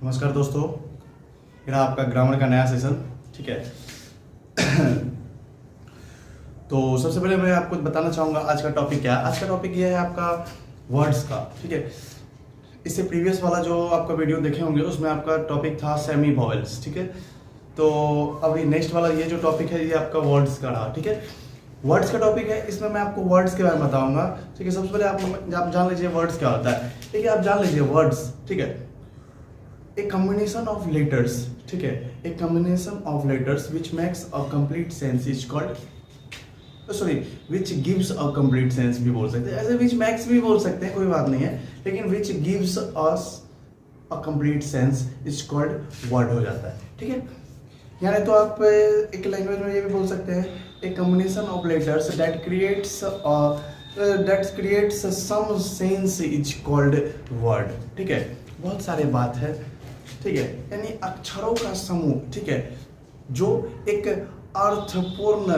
नमस्कार दोस्तों, मेरा आपका ग्रामर का नया सेशन। ठीक है। तो सबसे पहले मैं आपको बताना चाहूँगा आज का टॉपिक क्या है। आज का टॉपिक ये है आपका वर्ड्स का। ठीक है। इससे प्रीवियस वाला जो आपका वीडियो देखे होंगे उसमें आपका टॉपिक था सेमी वॉवेल्स। ठीक है। तो अभी नेक्स्ट वाला ये जो टॉपिक है ये आपका वर्ड्स का रहा। ठीक है। वर्ड्स का टॉपिक है, इसमें मैं आपको वर्ड्स के बारे में बताऊंगा। ठीक है। सबसे पहले आप जान लीजिए वर्ड्स क्या होता है। ठीक है। आप जान लीजिए वर्ड्स। ठीक है। A combination of letters, ठीक है, a combination of letters which makes a complete sense is called, which gives a complete sense भी बोल सकते हैं, ऐसे which makes भी बोल सकते हैं, कोई बात नहीं है, लेकिन which gives us a complete sense is called word हो जाता है। ठीक है। यानी तो आप एक लैंग्वेज में ये भी बोल सकते हैं a combination of letters that creates some sense is called word। ठीक है। बहुत सारे बात है। ठीक है। यानी अक्षरों का समूह, ठीक है, जो एक अर्थपूर्ण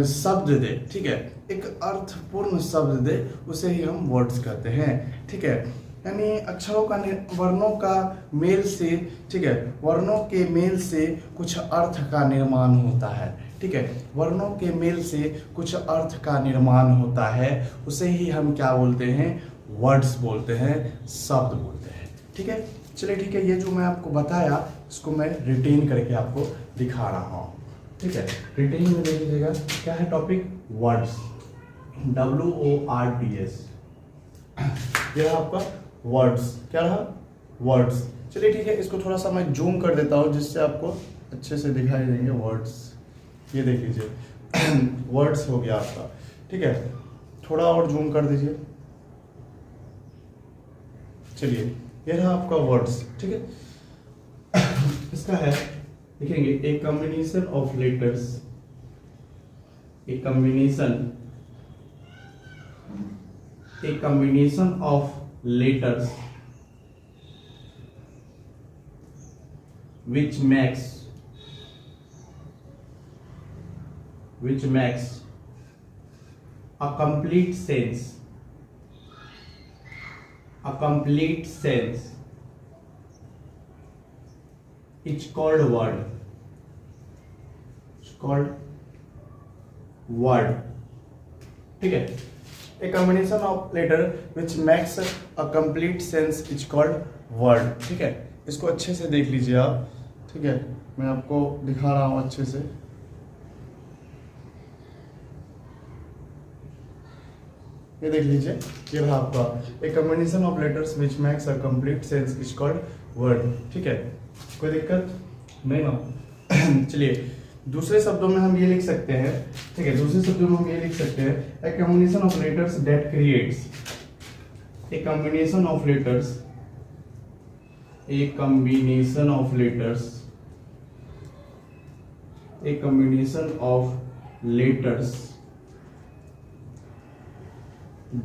शब्द दे। ठीक है। एक अर्थपूर्ण शब्द दे उसे ही हम वर्ड्स कहते हैं। ठीक है। यानी अक्षरों का वर्णों का मेल से, ठीक है, वर्णों के मेल से कुछ अर्थ का निर्माण होता है। ठीक है। वर्णों के मेल से कुछ अर्थ का निर्माण होता है, उसे ही हम क्या बोलते हैं? वर्ड्स बोलते हैं, शब्द बोलते हैं। ठीक है। चलिए ठीक है, ये जो मैं आपको बताया इसको मैं रिटेन करके आपको दिखा रहा हूँ। ठीक है। रिटेन में देख लीजिएगा क्या है टॉपिक? Words, WORDS। ये रहा आपका वर्ड्स। क्या रहा? वर्ड्स। चलिए ठीक है, इसको थोड़ा सा मैं जूम कर देता हूँ जिससे आपको अच्छे से दिखाई देंगे वर्ड्स। ये देख लीजिए वर्ड्स हो गया आपका। ठीक है। थोड़ा और जूम कर दीजिए। चलिए ये रहा आपका वर्ड्स। ठीक है। इसका है, देखेंगे, एक कॉम्बिनेशन ऑफ लेटर्स, एक combination of letters which makes a complete sense, it's called word, ठीक है। A combination of letter which makes a complete sense is called word। ठीक है। इसको अच्छे से देख लीजिए आप। ठीक है। मैं आपको दिखा रहा हूं अच्छे से। ये देख लीजिए, ये रहा आपका, ए combination of letters which makes a complete sense is called word. ठीक है। कोई दिक्कत नहीं ना? चलिए दूसरे शब्दों में हम ये लिख सकते हैं। ठीक है। दूसरे शब्दों में हम ये लिख सकते हैं, ए combination of letters that creates, A combination of letters, A combination of letters, A combination of letters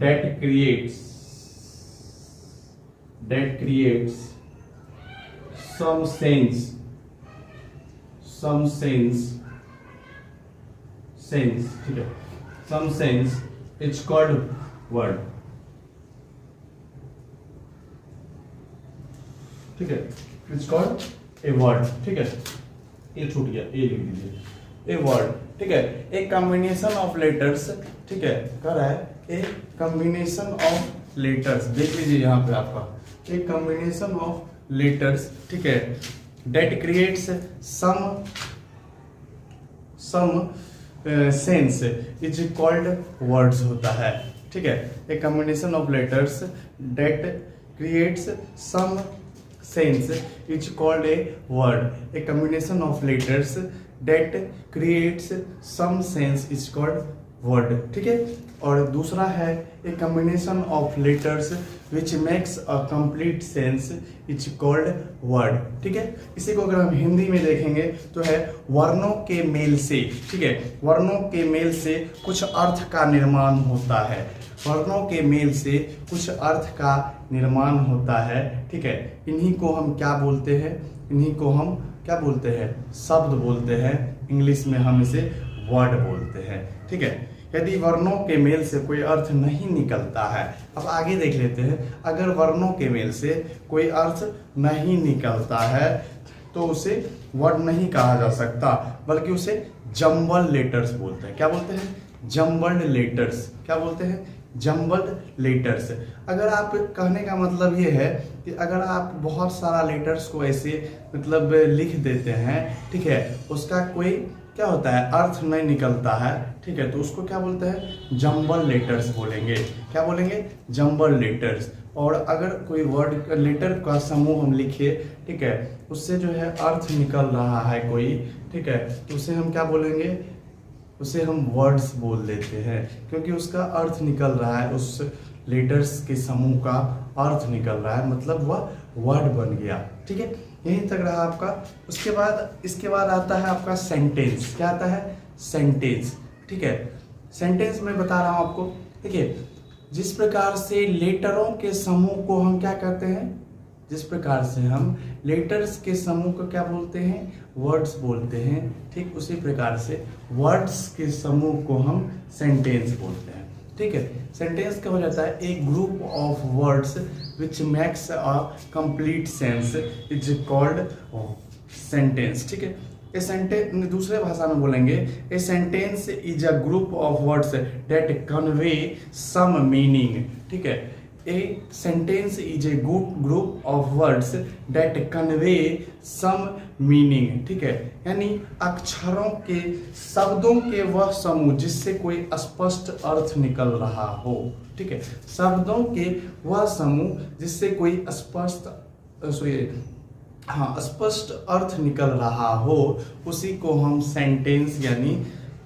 that creates some sense, ठीक है, some sense, it's called word। ठीक है। it's called a word। ठीक है। ये छूट गया, ये लिख दीजिए, ए वर्ड। ठीक है। एक कॉम्बिनेशन ऑफ लेटर्स, ठीक है, कर रहा है ए कॉम्बिनेशन ऑफ लेटर्स। देख लीजिए यहाँ पे आपका एक कॉम्बिनेशन ऑफ लेटर्स, ठीक है, that creates some sense is called words होता है। ठीक है। एक combination of letters that creates some sense is called a word. A combination of letters that creates some sense is called word. ठीक है। और दूसरा है a combination of letters which makes a complete sense is called word. ठीक है। इसी को अगर हम हिंदी में देखेंगे तो है वर्णों के मेल से, ठीक है, वर्णों के मेल से कुछ अर्थ का निर्माण होता है। वर्णों के मेल से कुछ अर्थ का निर्माण होता है। ठीक है। इन्हीं को हम क्या बोलते हैं? इन्हीं को हम क्या बोलते हैं? शब्द बोलते हैं। इंग्लिश में हम इसे वर्ड बोलते हैं। ठीक है। यदि वर्णों के मेल से कोई अर्थ नहीं निकलता है, अब आगे देख लेते हैं, अगर वर्णों के मेल से कोई अर्थ नहीं निकलता है तो उसे वर्ड नहीं कहा जा सकता, बल्कि उसे जम्बल लेटर्स बोलते हैं। क्या बोलते हैं? Jumbled letters. क्या बोलते हैं? Jumbled letters. अगर आप कहने का मतलब ये है कि अगर आप बहुत सारा लेटर्स को ऐसे मतलब लिख देते हैं, ठीक है, उसका कोई क्या होता है, अर्थ नहीं निकलता है, ठीक है, तो उसको क्या बोलते हैं? जम्बल लेटर्स बोलेंगे। क्या बोलेंगे? Jumble letters. और अगर कोई वर्ड लेटर का समूह हम लिखे, ठीक है, उससे जो है अर्थ निकल रहा है कोई, ठीक है, तो उसे हम क्या बोलेंगे? उसे हम वर्ड्स बोल देते हैं, क्योंकि उसका अर्थ निकल रहा है, उस लेटर्स के समूह का अर्थ निकल रहा है, मतलब वह वर्ड बन गया। ठीक है, यहीं तक रहा आपका। उसके बाद इसके बाद आता है आपका सेंटेंस। क्या आता है? सेंटेंस। ठीक है, सेंटेंस में बता रहा हूं आपको। ठीक है, जिस प्रकार से लेटरों के समूह को हम क्या कहते हैं, जिस प्रकार से हम लेटर्स के समूह को क्या बोलते हैं? वर्ड्स बोलते हैं। ठीक उसी प्रकार से वर्ड्स के समूह को हम सेंटेंस बोलते हैं। ठीक है, सेंटेंस क्या हो जाता है? A group of words which makes a complete sense is called sentence. ठीक है, ए सेंटेंस दूसरे भाषा में बोलेंगे, a sentence is a group of words that convey some meaning. ठीक है, a sentence is a group of words that convey some meaning. ठीक है, यानी अक्षरों के, शब्दों के वह समूह जिससे कोई स्पष्ट अर्थ निकल रहा हो। ठीक है, शब्दों के वह समूह जिससे कोई स्पष्ट अर्थ निकल रहा हो, उसी को हम सेंटेंस यानी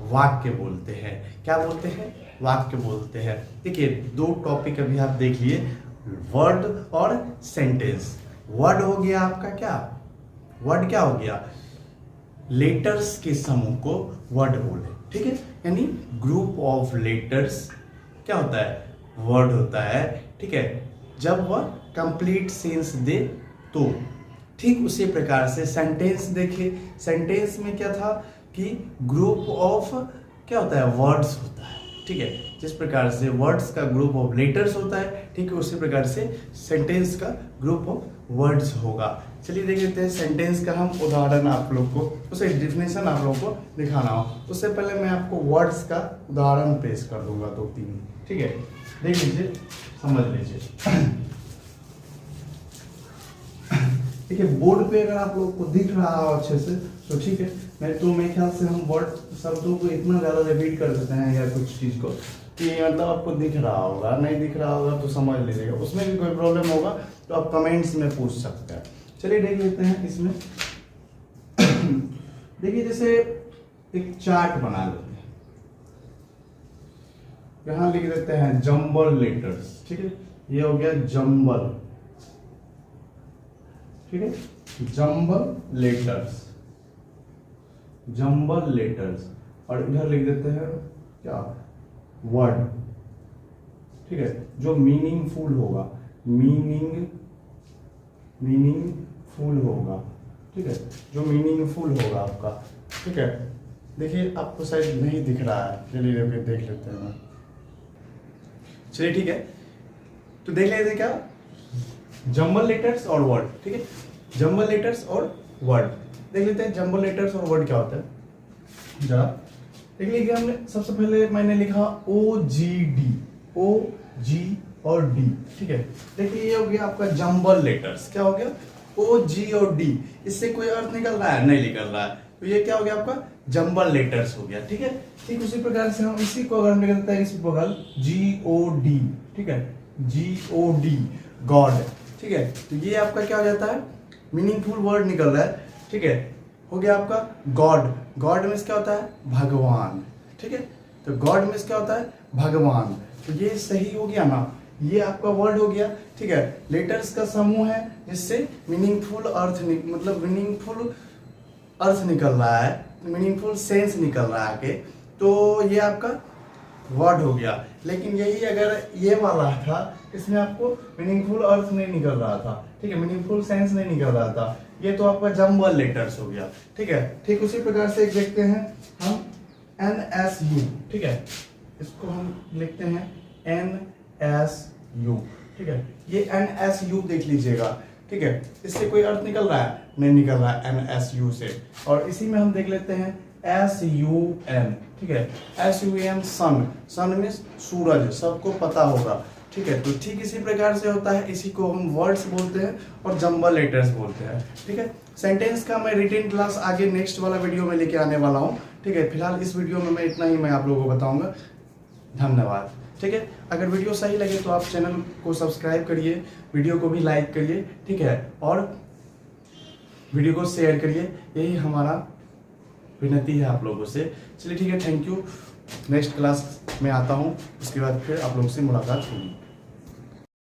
वाक्य बोलते हैं। क्या बोलते हैं? वाक्य बोलते हैं। देखिए, दो टॉपिक अभी आप देख लिए, वर्ड और सेंटेंस। वर्ड हो गया आपका क्या? वर्ड क्या हो गया? लेटर्स के समूह को वर्ड बोले। ठीक है, यानी ग्रुप ऑफ लेटर्स क्या होता है? वर्ड होता है। ठीक है, जब वह कंप्लीट सेंस दे तो। ठीक उसी प्रकार से सेंटेंस देखिए, सेंटेंस में क्या था कि ग्रुप ऑफ क्या होता है? वर्ड्स होता है। ठीक है, जिस प्रकार से वर्ड्स का ग्रुप ऑफ लेटर्स होता है, ठीक है, उसी प्रकार से सेंटेंस का ग्रुप ऑफ वर्ड्स होगा। चलिए देख लेते हैं सेंटेंस का हम उदाहरण, आप लोग को उसे डिफिनेशन आप लोगों को दिखाना हो, उससे पहले मैं आपको वर्ड्स का उदाहरण पेश कर दूंगा 2-3। ठीक है, देख लीजिए, समझ लीजिए। ठीक है, बोर्ड पे अगर आप लोग को दिख रहा हो अच्छे से तो ठीक है, मैं तो मेरे ख्याल से हम वर्ड शब्दों को इतना ज़्यादा रिपीट कर देते हैं या कुछ चीज़ को कि मतलब आपको दिख रहा होगा, नहीं दिख रहा होगा तो समझ लीजिएगा। उसमें भी कोई प्रॉब्लम होगा तो आप कमेंट्स में पूछ सकते हैं। चलिए देख लेते हैं इसमें। देखिए, जैसे एक चार्ट बना लेते हैं, यहाँ लिख देते हैं जम्बल लेटर्स। ठीक है, ये हो गया जम्बल। ठीक है, जम्बल लेटर्स, जम्बल लेटर्स, और इधर लिख देते हैं क्या? वर्ड। ठीक है, जो मीनिंगफुल होगा, मीनिंगफुल होगा। ठीक है, जो मीनिंगफुल होगा आपका। ठीक है, देखिए आपको शायद नहीं दिख रहा है, चलिए देख लेते हैं। चलिए ठीक है, तो देख लेते हैं क्या? जम्बल लेटर्स और वर्ड। ठीक है, जम्बल लेटर्स और वर्ड देख लेते हैं। जम्बल लेटर्स और वर्ड क्या होता है जरा देख लीजिए। हमने सबसे पहले मैंने लिखा OGD, OG और D। ठीक है, देखिए ये हो गया आपका जम्बल लेटर्स। क्या हो गया? OG और D। इससे कोई अर्थ निकल रहा है? नहीं निकल रहा है, तो ये क्या हो गया आपका? जम्बल लेटर्स हो गया। ठीक है, ठीक उसी प्रकार से हम इसी को अगर हम लिख देते हैं इसी बगल GOD। ठीक है, GOD, गॉड। ठीक है, तो ये आपका क्या हो जाता है? मीनिंगफुल वर्ड निकल रहा है। ठीक है, हो गया आपका गॉड। गॉड मीन्स क्या होता है? भगवान। ठीक है, तो गॉड मीन्स क्या होता है? भगवान। तो ये सही हो गया ना, ये आपका वर्ड हो गया। ठीक है, लेटर्स का समूह है जिससे मीनिंगफुल अर्थ मतलब मीनिंगफुल अर्थ निकल रहा है, मीनिंगफुल सेंस निकल रहा है के, तो ये आपका वर्ड हो गया। लेकिन यही अगर ये वाला था, इसमें आपको मीनिंगफुल अर्थ नहीं निकल रहा था। ठीक है, मीनिंगफुल सेंस नहीं निकल रहा था, ये तो आपका जम्बल लेटर्स हो गया। ठीक है, ठीक उसी प्रकार से एक देखते हैं हम NSU। ठीक है, इसको हम लिखते हैं NSU, ठीक है। ये NSU देख लीजिएगा, ठीक है। इससे कोई अर्थ निकल रहा है? नहीं निकल रहा है NSU से। और इसी में हम देख लेते हैं SUN, ठीक है। SUN सन, सन मीन्स सूरज, सबको पता होगा, ठीक है। तो ठीक इसी प्रकार से होता है, इसी को हम वर्ड्स बोलते हैं और जंबल लेटर्स बोलते हैं, ठीक है। सेंटेंस का मैं रिटेन क्लास आगे नेक्स्ट वाला वीडियो में लेके आने वाला हूँ, ठीक है। फिलहाल इस वीडियो में मैं इतना ही मैं आप लोगों को बताऊंगा। धन्यवाद, ठीक है। अगर वीडियो सही लगे तो आप चैनल को सब्सक्राइब करिए, वीडियो को भी लाइक करिए, ठीक है, और वीडियो को शेयर करिए, यही हमारा विनती है आप लोगों से। चलिए ठीक है, थैंक यू। नेक्स्ट क्लास में आता हूँ, उसके बाद फिर आप लोगों से मुलाकात होगी।